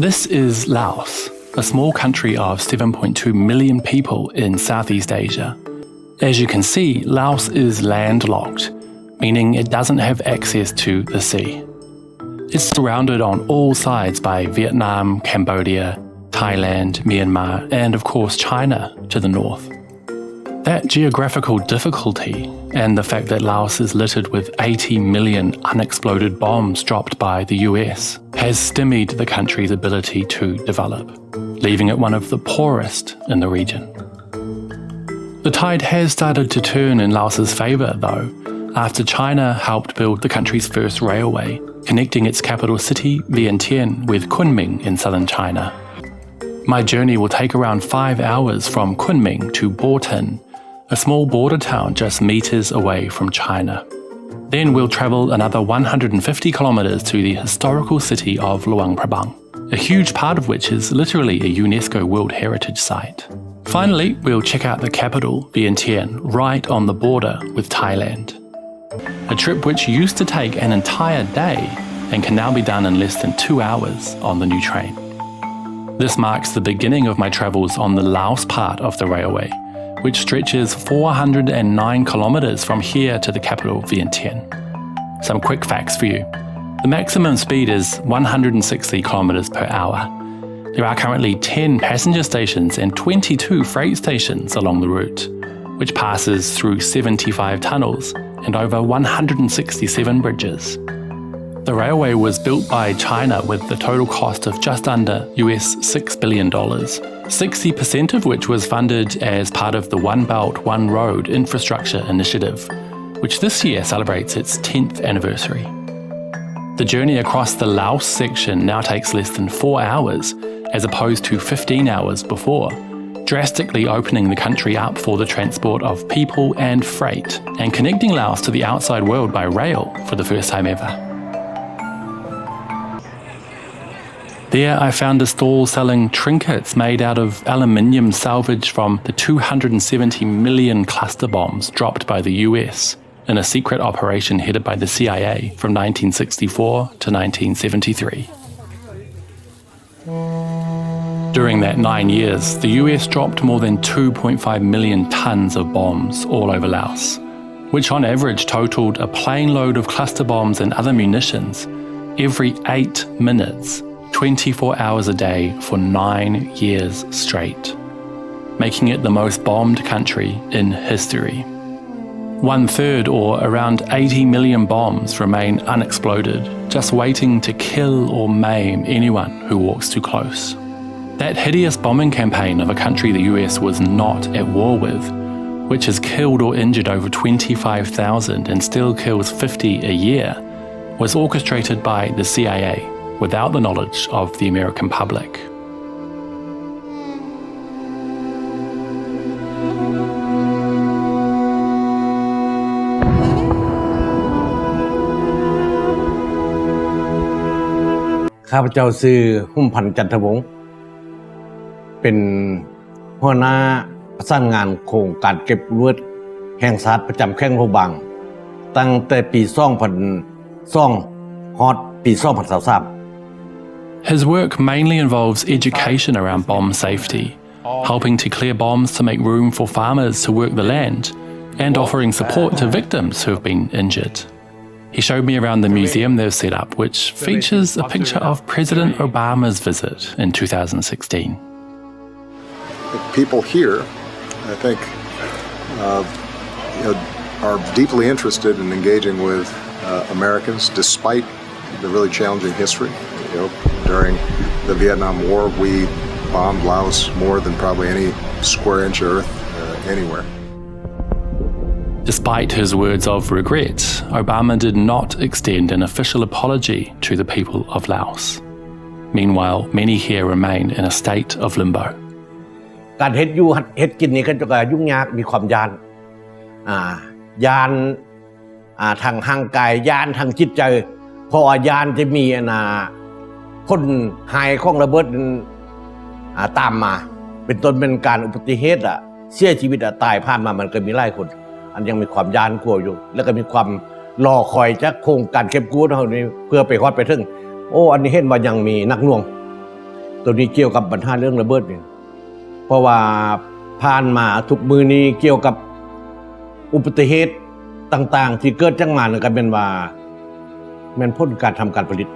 This is Laos, a small country of 7.2 million people in Southeast Asia. As you can see, Laos is landlocked, meaning it doesn't have access to the sea. It's surrounded on all sides by Vietnam, Cambodia, Thailand, Myanmar, and of course China to the north. That geographical difficulty and the fact that Laos is littered with 80 million unexploded bombs dropped by the US has stymied the country's ability to develop, leaving it one of the poorest in the region. The tide has started to turn in Laos's favour though, after China helped build the country's first railway, connecting its capital city, Vientiane, with Kunming in southern China. My journey will take around 5 hours from Kunming to Bo-Tin, a small border town just meters away from China. Then we'll travel another 150 kilometers to the historical city of Luang Prabang, a huge part of which is literally a UNESCO World Heritage Site. Finally, we'll check out the capital, Vientiane, right on the border with Thailand. A trip which used to take an entire day and can now be done in less than 2 hours on the new train. This marks the beginning of my travels on the Laos part of the railway, which stretches 409 kilometers from here to the capital, Vientiane. Some quick facts for you. The maximum speed is 160 kilometers per hour. There are currently 10 passenger stations and 22 freight stations along the route, which passes through 75 tunnels and over 167 bridges. The railway was built by China with the total cost of just under US $6 billion, 60% of which was funded as part of the One Belt, One Road infrastructure initiative, which this year celebrates its 10th anniversary. The journey across the Laos section now takes less than 4 hours, as opposed to 15 hours before, drastically opening the country up for the transport of people and freight, and connecting Laos to the outside world by rail for the first time ever. There I found a stall selling trinkets made out of aluminium salvaged from the 270 million cluster bombs dropped by the US in a secret operation headed by the CIA from 1964 to 1973. During that 9 years, the US dropped more than 2.5 million tons of bombs all over Laos, which on average totaled a plane load of cluster bombs and other munitions every 8 minutes, 24 hours a day for 9 years straight, making it the most bombed country in history. 1/3 or around 80 million bombs remain unexploded, just waiting to kill or maim anyone who walks too close. That hideous bombing campaign of a country the US was not at war with, which has killed or injured over 25,000 and still kills 50 a year, was orchestrated by the CIA without the knowledge of the American public.ข้าพเจ้าชื่อหุ้มพันธ์จันทวงศ์เป็นหัวหน้าประสานงานโครงการเก็บรวดแห่งชาติประจำแข้งโลบังตั้งแต่ปี2002ฮอดปี2023 His work mainly involves education around bomb safety, helping to clear bombs to make room for farmers to work the land, and offering support to victims who have been injured. He showed me around the museum they've set up, which features a picture of President Obama's visit in 2016. People here, I think, are deeply interested in engaging with Americans despite the really challenging history. During the Vietnam War, we bombed Laos more than probably any square inch of earth anywhere. Despite his words of regret, Obama did not extend an official apology to the people of Laos. Meanwhile, many here remain in a state of limbo. การเฮ็ดอยู่เฮ็ดกินนี่ก็จะยุ่งยากมีความยานทางร่างกายยานทางจิตใจเพราะว่ายานจะมีคนหายของระเบิดตามมาเป็นต้นเป็นการอุบัติเหตุเสียชีวิตตายผ่านมามันก็มีหลายคนอันยังมีความยานกลัวอยู่แล้วก็มีความรอคอยจากโครงการเก็บกู้เฮานี่เพื่อไปฮอดไปถึงอันนี้เห็นว่ายังมีนักหน่วง ตัวนี้เกี่ยวกับปัญหาเรื่องระเบิดเนี่ยเพราะว่าผ่านมาทุกมือนี้เกี่ยวกับอุบัติเหตุต่างๆที่เกิดจังมาเนี่ยก็เป็นว่าแม่นพ้นการทำการผลิต